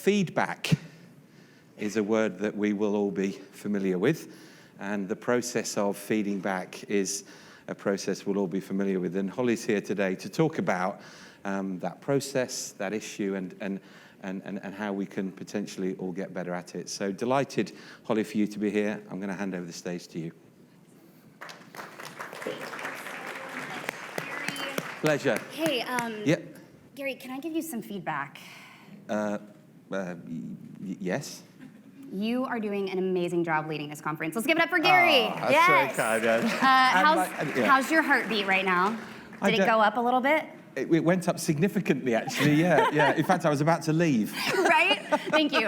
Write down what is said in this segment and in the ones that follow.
feedback is a word that we will all be familiar with, and the process of feeding back is a process we'll all be familiar with. And Holly's here today to talk about that process, that issue, and how we can potentially all get better at it. So delighted, Holly, for you to be here. I'm going to hand over the stage to you. Pleasure. Hey, Yep. Gary, can I give you some feedback? Yes. You are doing an amazing job leading this conference. Let's give it up for Gary. Oh, that's yes. so kind, yes. How's your heartbeat right now? Did it go up a little bit? It went up significantly, actually, yeah. In fact, I was about to leave. Right? Thank you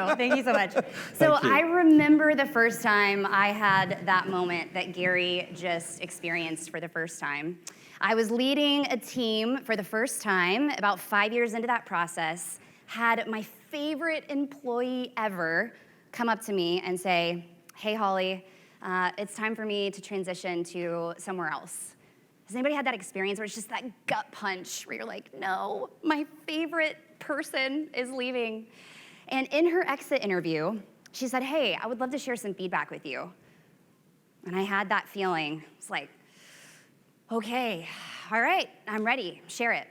so much. So I remember the first time I had that moment that Gary just experienced for the first time. I was leading a team for the first time, about 5 years into that process, had my favorite employee ever come up to me and say, hey, Holly, it's time for me to transition to somewhere else. Has anybody had that experience where it's just that gut punch where you're like, no, my favorite person is leaving? And in her exit interview, she said, hey, I would love to share some feedback with you. And I had that feeling. It's like, okay, all right, I'm ready, share it.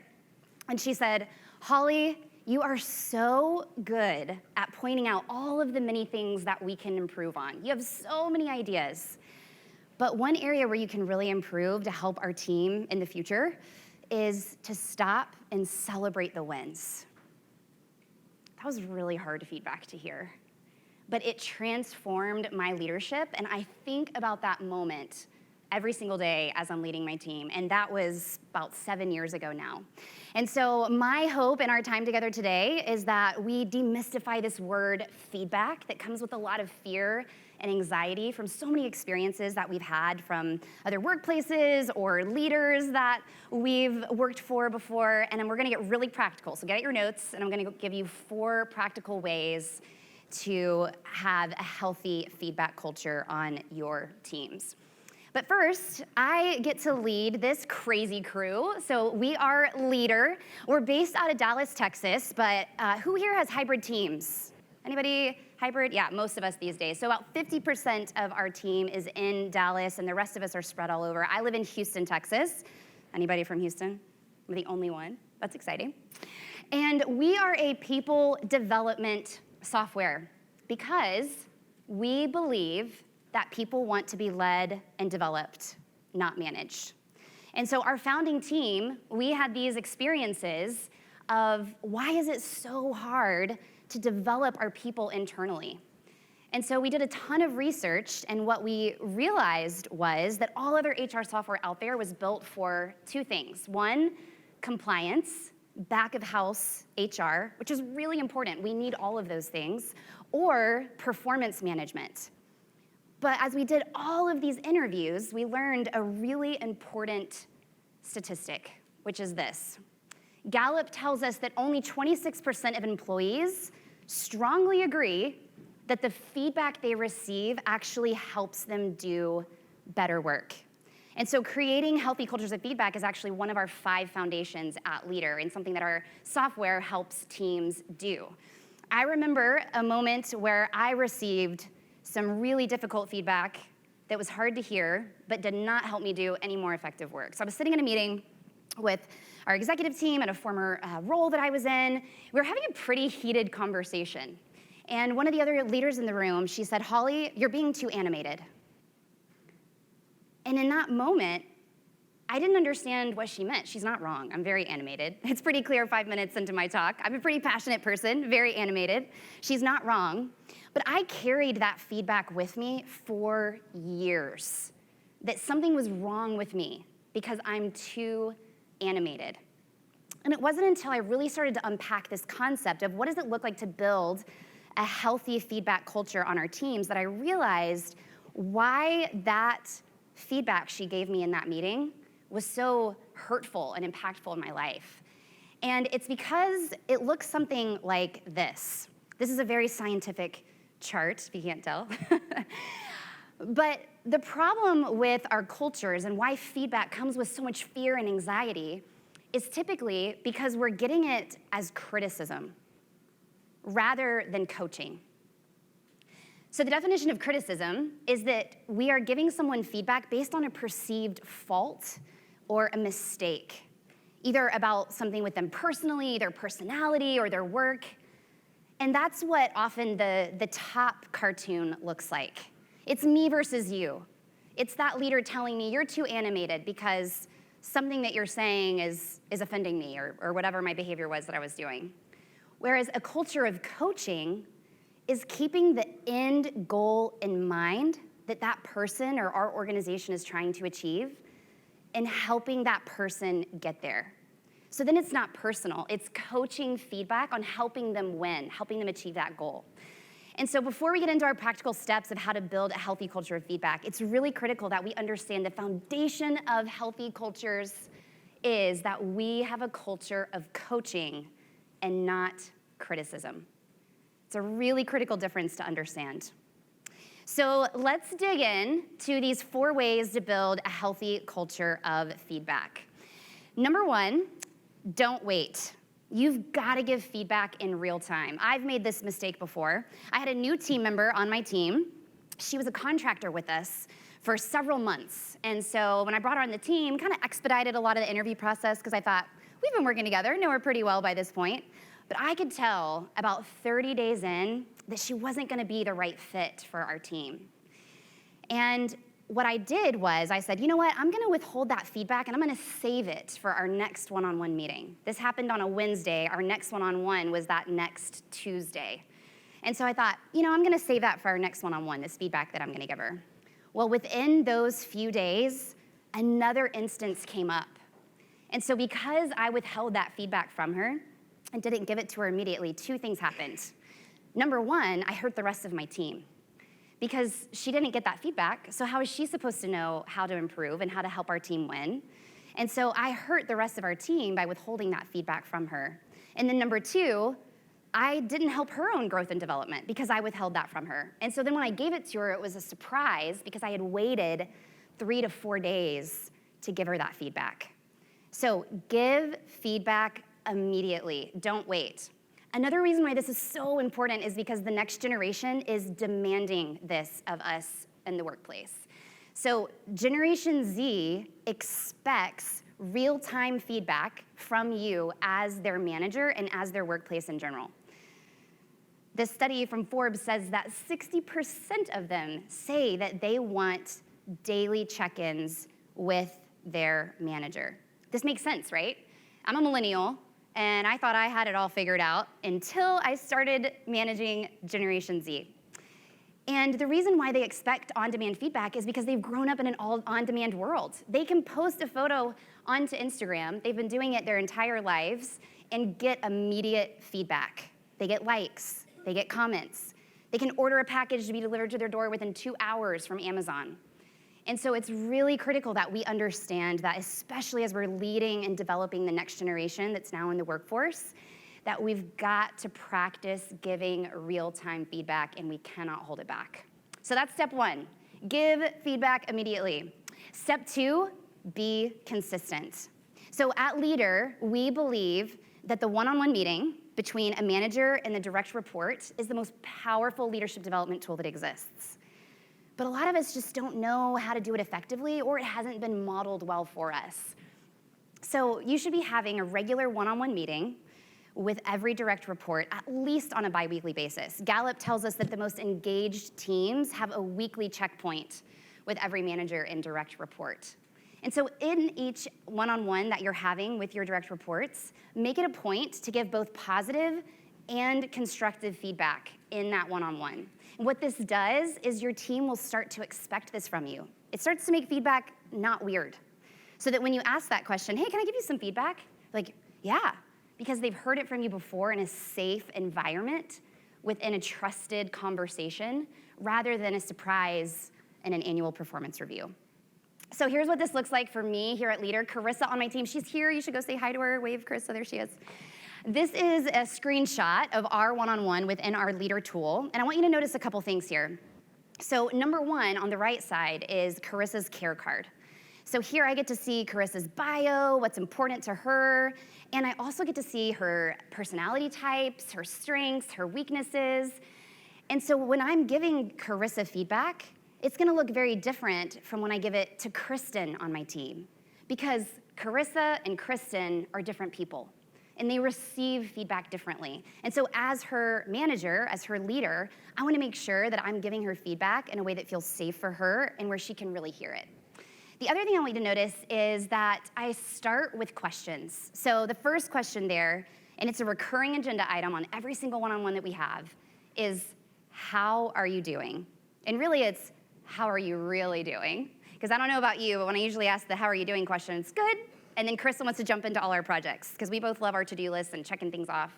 And she said, Holly, you are so good at pointing out all of the many things that we can improve on. You have so many ideas. But one area where you can really improve to help our team in the future is to stop and celebrate the wins. That was really hard feedback to hear. But it transformed my leadership, and I think about that moment every single day as I'm leading my team, and that was about 7 years ago now. And so my hope in our time together today is that we demystify this word feedback that comes with a lot of fear and anxiety from so many experiences that we've had from other workplaces or leaders that we've worked for before, and then we're gonna get really practical. So get out your notes, and I'm gonna give you 4 practical ways to have a healthy feedback culture on your teams. But first, I get to lead this crazy crew. So we are Leadr. We're based out of Dallas, Texas, but who here has hybrid teams? Anybody hybrid? Yeah, most of us these days. So about 50% of our team is in Dallas, and the rest of us are spread all over. I live in Houston, Texas. Anybody from Houston? I'm the only one. That's exciting. And we are a people development software because we believe that people want to be led and developed, not managed. And so our founding team, we had these experiences of why is it so hard to develop our people internally? And so we did a ton of research, and what we realized was that all other HR software out there was built for 2 things. 1, compliance, back of house HR, which is really important. We need all of those things, or performance management. But as we did all of these interviews, we learned a really important statistic, which is this. Gallup tells us that only 26% of employees strongly agree that the feedback they receive actually helps them do better work. And so creating healthy cultures of feedback is actually one of our 5 foundations at Leadr, and something that our software helps teams do. I remember a moment where I received some really difficult feedback that was hard to hear, but did not help me do any more effective work. So I was sitting in a meeting with our executive team at a former role that I was in. We were having a pretty heated conversation. And one of the other leaders in the room, she said, Holly, you're being too animated. And in that moment, I didn't understand what she meant. She's not wrong. I'm very animated. It's pretty clear 5 minutes into my talk. I'm a pretty passionate person, very animated. She's not wrong. But I carried that feedback with me for years, that something was wrong with me because I'm too animated. And it wasn't until I really started to unpack this concept of what does it look like to build a healthy feedback culture on our teams that I realized why that feedback she gave me in that meeting was so hurtful and impactful in my life. And it's because it looks something like this. This is a very scientific chart, if you can't tell. But the problem with our cultures and why feedback comes with so much fear and anxiety is typically because we're getting it as criticism. rather than coaching. So the definition of criticism is that we are giving someone feedback based on a perceived fault or a mistake, either about something with them personally, their personality, or their work. And that's what often the top cartoon looks like. It's me versus you. It's that leader telling me, you're too animated because something that you're saying is offending me, or whatever my behavior was that I was doing. Whereas a culture of coaching is keeping the end goal in mind that that person or our organization is trying to achieve and helping that person get there. So then it's not personal, it's coaching feedback on helping them win, helping them achieve that goal. And so before we get into our practical steps of how to build a healthy culture of feedback, it's really critical that we understand the foundation of healthy cultures is that we have a culture of coaching and not criticism. It's a really critical difference to understand. So let's dig in to these 4 ways to build a healthy culture of feedback. Number 1, don't wait. You've got to give feedback in real time. I've made this mistake before. I had a new team member on my team. She was a contractor with us for several months. And so when I brought her on the team, kind of expedited a lot of the interview process because I thought, we've been working together, know her pretty well by this point. But I could tell about 30 days in that she wasn't going to be the right fit for our team. And what I did was I said, you know what, I'm going to withhold that feedback and I'm going to save it for our next one-on-one meeting. This happened on a Wednesday. Our next one-on-one was that next Tuesday. And so I thought, I'm going to save that for our next one-on-one, this feedback that I'm going to give her. Well, within those few days, another instance came up. And so because I withheld that feedback from her and didn't give it to her immediately, 2 things happened. Number 1, I hurt the rest of my team because she didn't get that feedback. So how is she supposed to know how to improve and how to help our team win? And so I hurt the rest of our team by withholding that feedback from her. And then number 2, I didn't help her own growth and development because I withheld that from her. And so then when I gave it to her, it was a surprise because I had waited 3 to 4 days to give her that feedback. So give feedback immediately. Don't wait. Another reason why this is so important is because the next generation is demanding this of us in the workplace. So Generation Z expects real-time feedback from you as their manager and as their workplace in general. This study from Forbes says that 60% of them say that they want daily check-ins with their manager. This makes sense, right? I'm a millennial, and I thought I had it all figured out until I started managing Generation Z. And the reason why they expect on-demand feedback is because they've grown up in an on-demand world. They can post a photo onto Instagram, they've been doing it their entire lives, and get immediate feedback. They get likes, they get comments. They can order a package to be delivered to their door within 2 hours from Amazon. And so it's really critical that we understand that, especially as we're leading and developing the next generation that's now in the workforce, that we've got to practice giving real-time feedback and we cannot hold it back. So that's step 1, give feedback immediately. Step 2, be consistent. So at Leadr, we believe that the one-on-one meeting between a manager and the direct report is the most powerful leadership development tool that exists. But a lot of us just don't know how to do it effectively, or it hasn't been modeled well for us. So you should be having a regular one-on-one meeting with every direct report, at least on a bi-weekly basis. Gallup tells us that the most engaged teams have a weekly checkpoint with every manager and direct report. And so in each one-on-one that you're having with your direct reports, make it a point to give both positive and constructive feedback in that one-on-one. And what this does is your team will start to expect this from you. It starts to make feedback not weird. So that when you ask that question, hey, can I give you some feedback? Like, yeah, because they've heard it from you before in a safe environment within a trusted conversation rather than a surprise in an annual performance review. So here's what this looks like for me here at Leadr. Carissa on my team, she's here. You should go say hi to her. Wave, Carissa, there she is. This is a screenshot of our one-on-one within our Leadr tool, and I want you to notice a couple things here. So number 1 on the right side is Carissa's care card. So here I get to see Carissa's bio, what's important to her, and I also get to see her personality types, her strengths, her weaknesses. And so when I'm giving Carissa feedback, it's gonna look very different from when I give it to Kristen on my team, because Carissa and Kristen are different people, and they receive feedback differently. And so as her manager, as her leader, I wanna make sure that I'm giving her feedback in a way that feels safe for her and where she can really hear it. The other thing I want you to notice is that I start with questions. So the first question there, and it's a recurring agenda item on every single one-on-one that we have, is how are you doing? And really it's, how are you really doing? Because I don't know about you, but when I usually ask the how are you doing question, it's good. And then Krista wants to jump into all our projects, because we both love our to-do lists and checking things off.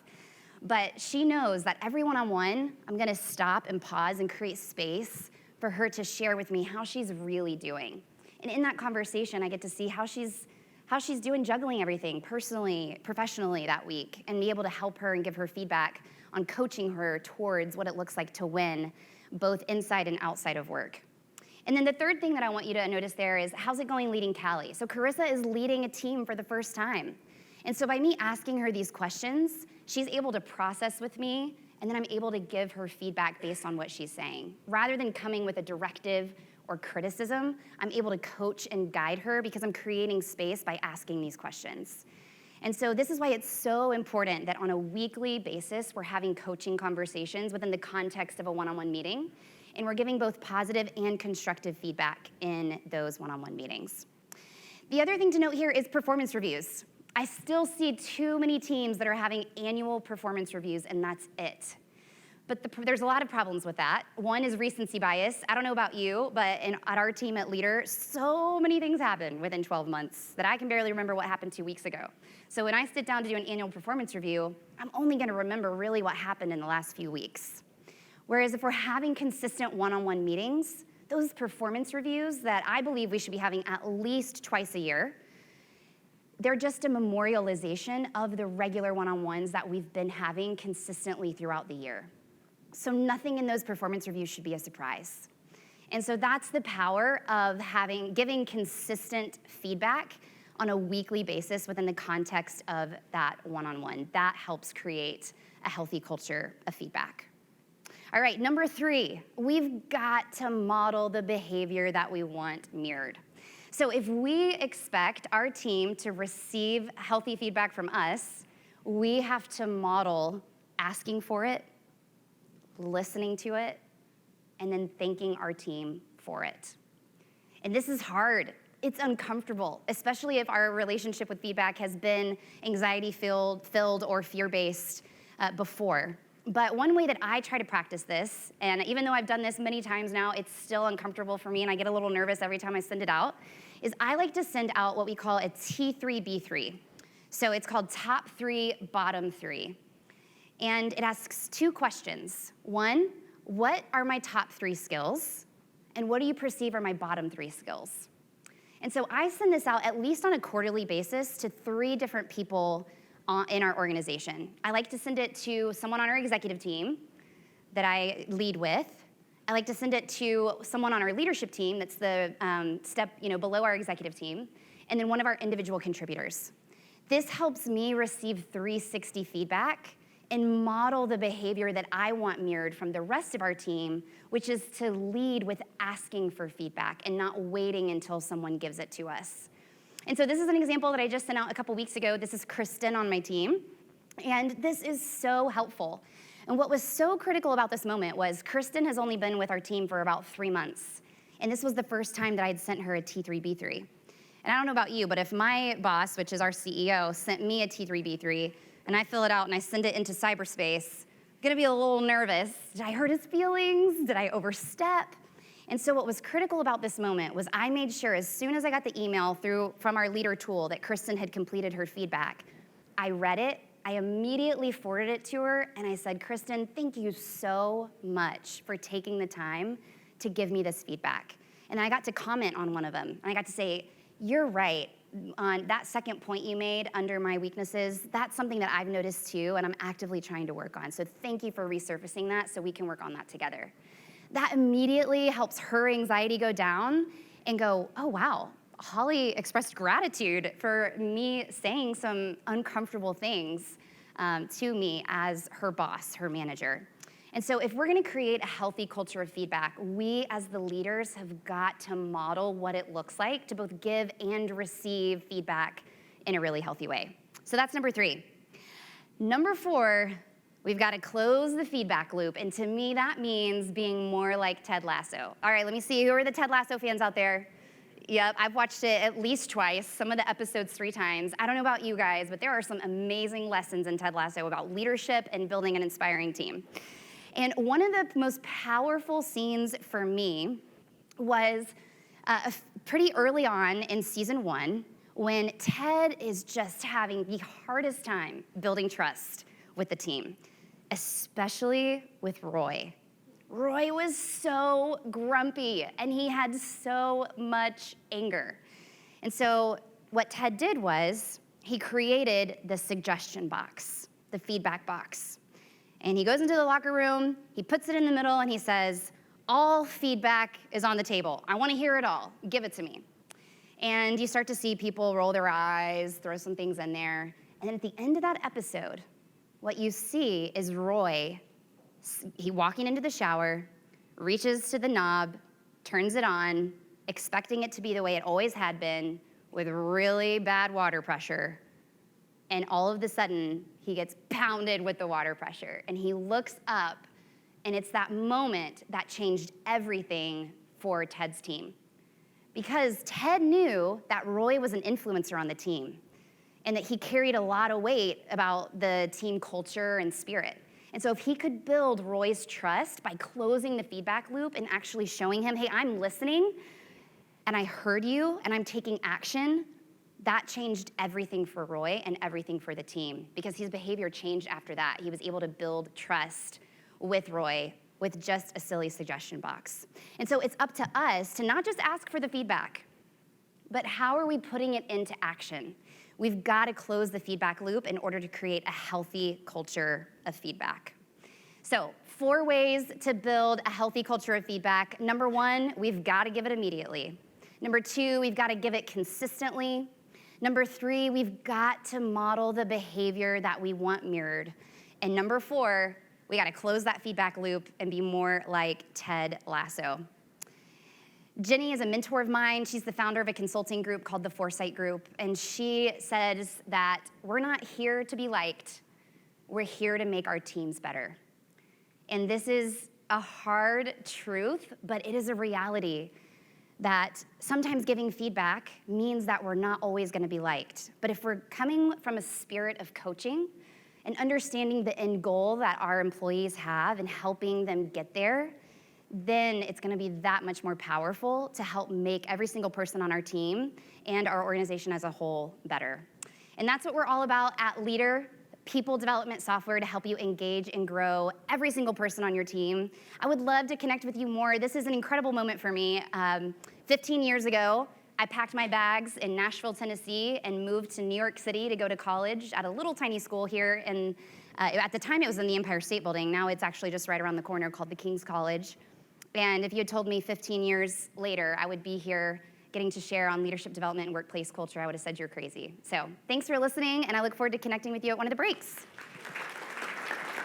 But she knows that every one-on-one, I'm gonna stop and pause and create space for her to share with me how she's really doing. And in that conversation, I get to see how she's doing juggling everything personally, professionally that week, and be able to help her and give her feedback on coaching her towards what it looks like to win, both inside and outside of work. And then the third thing that I want you to notice there is, how's it going leading Callie? So Carissa is leading a team for the first time. And so by me asking her these questions, she's able to process with me, and then I'm able to give her feedback based on what she's saying. Rather than coming with a directive or criticism, I'm able to coach and guide her because I'm creating space by asking these questions. And so this is why it's so important that on a weekly basis, we're having coaching conversations within the context of a one-on-one meeting, and we're giving both positive and constructive feedback in those one-on-one meetings. The other thing to note here is performance reviews. I still see too many teams that are having annual performance reviews, and that's it. But there's a lot of problems with that. One is recency bias. I don't know about you, but at our team at Leadr, so many things happen within 12 months that I can barely remember what happened 2 weeks ago. So when I sit down to do an annual performance review, I'm only gonna remember really what happened in the last few weeks. Whereas if we're having consistent one-on-one meetings, those performance reviews that I believe we should be having at least twice a year, they're just a memorialization of the regular one-on-ones that we've been having consistently throughout the year. So nothing in those performance reviews should be a surprise. And so that's the power of giving consistent feedback on a weekly basis within the context of that one-on-one. That helps create a healthy culture of feedback. All right, number 3, we've got to model the behavior that we want mirrored. So if we expect our team to receive healthy feedback from us, we have to model asking for it, listening to it, and then thanking our team for it. And this is hard. It's uncomfortable, especially if our relationship with feedback has been anxiety-filled or fear-based before. But one way that I try to practice this, and even though I've done this many times now, it's still uncomfortable for me and I get a little nervous every time I send it out, is I like to send out what we call a T3B3. So it's called top 3, bottom 3. And it asks 2 questions. 1, what are my top 3 skills? And what do you perceive are my bottom 3 skills? And so I send this out at least on a quarterly basis to 3 different people in our organization. I like to send it to someone on our executive team that I lead with. I like to send it to someone on our leadership team that's the step below our executive team, and then one of our individual contributors. This helps me receive 360 feedback and model the behavior that I want mirrored from the rest of our team, which is to lead with asking for feedback and not waiting until someone gives it to us. And so this is an example that I just sent out a couple weeks ago. This is Kristen on my team, and this is so helpful. And what was so critical about this moment was Kristen has only been with our team for about 3 months, and this was the first time that I'd sent her a T3B3. And I don't know about you, but if my boss, which is our CEO, sent me a T3B3, and I fill it out and I send it into cyberspace, I'm gonna be a little nervous. Did I hurt his feelings? Did I overstep? And so what was critical about this moment was I made sure as soon as I got the email from our Leadr tool that Kristen had completed her feedback, I read it, I immediately forwarded it to her, and I said, Kristen, thank you so much for taking the time to give me this feedback. And I got to comment on one of them, and I got to say, you're right, on that second point you made under my weaknesses, that's something that I've noticed too, and I'm actively trying to work on. So thank you for resurfacing that so we can work on that together. That immediately helps her anxiety go down and go, oh wow, Holly expressed gratitude for me saying some uncomfortable things to me as her boss, her manager. And so if we're gonna create a healthy culture of feedback, we as the leaders have got to model what it looks like to both give and receive feedback in a really healthy way. So that's number 3. Number 4, we've got to close the feedback loop. And to me, that means being more like Ted Lasso. All right, let me see, who are the Ted Lasso fans out there? Yep, I've watched it at least twice, some of the episodes 3 times. I don't know about you guys, but there are some amazing lessons in Ted Lasso about leadership and building an inspiring team. And one of the most powerful scenes for me was pretty early on in season 1, when Ted is just having the hardest time building trust with the team, especially with Roy. Roy was so grumpy, and he had so much anger. And so what Ted did was he created the suggestion box, the feedback box. And he goes into the locker room, he puts it in the middle, and he says, all feedback is on the table. I want to hear it all. Give it to me. And you start to see people roll their eyes, throw some things in there. And then at the end of that episode, what you see is Roy, he walking into the shower, reaches to the knob, turns it on, expecting it to be the way it always had been, with really bad water pressure. And all of a sudden, he gets pounded with the water pressure. And he looks up, and it's that moment that changed everything for Ted's team. Because Ted knew that Roy was an influencer on the team and that he carried a lot of weight about the team culture and spirit. And so if he could build Roy's trust by closing the feedback loop and actually showing him, hey, I'm listening and I heard you and I'm taking action, that changed everything for Roy and everything for the team, because his behavior changed after that. He was able to build trust with Roy with just a silly suggestion box. And so it's up to us to not just ask for the feedback, but how are we putting it into action? We've got to close the feedback loop in order to create a healthy culture of feedback. So 4 ways to build a healthy culture of feedback. Number 1, we've got to give it immediately. Number 2, we've got to give it consistently. Number 3, we've got to model the behavior that we want mirrored. And number 4, we got to close that feedback loop and be more like Ted Lasso. Jenny is a mentor of mine. She's the founder of a consulting group called the Foresight Group. And she says that we're not here to be liked. We're here to make our teams better. And this is a hard truth, but it is a reality that sometimes giving feedback means that we're not always going to be liked. But if we're coming from a spirit of coaching and understanding the end goal that our employees have and helping them get there, then it's gonna be that much more powerful to help make every single person on our team and our organization as a whole better. And that's what we're all about at Leadr, people development software to help you engage and grow every single person on your team. I would love to connect with you more. This is an incredible moment for me. 15 years ago, I packed my bags in Nashville, Tennessee, and moved to New York City to go to college at a little tiny school here. And at the time, it was in the Empire State Building. Now it's actually just right around the corner called the King's College. And if you had told me 15 years later I would be here getting to share on leadership development and workplace culture, I would have said you're crazy. So thanks for listening, and I look forward to connecting with you at one of the breaks.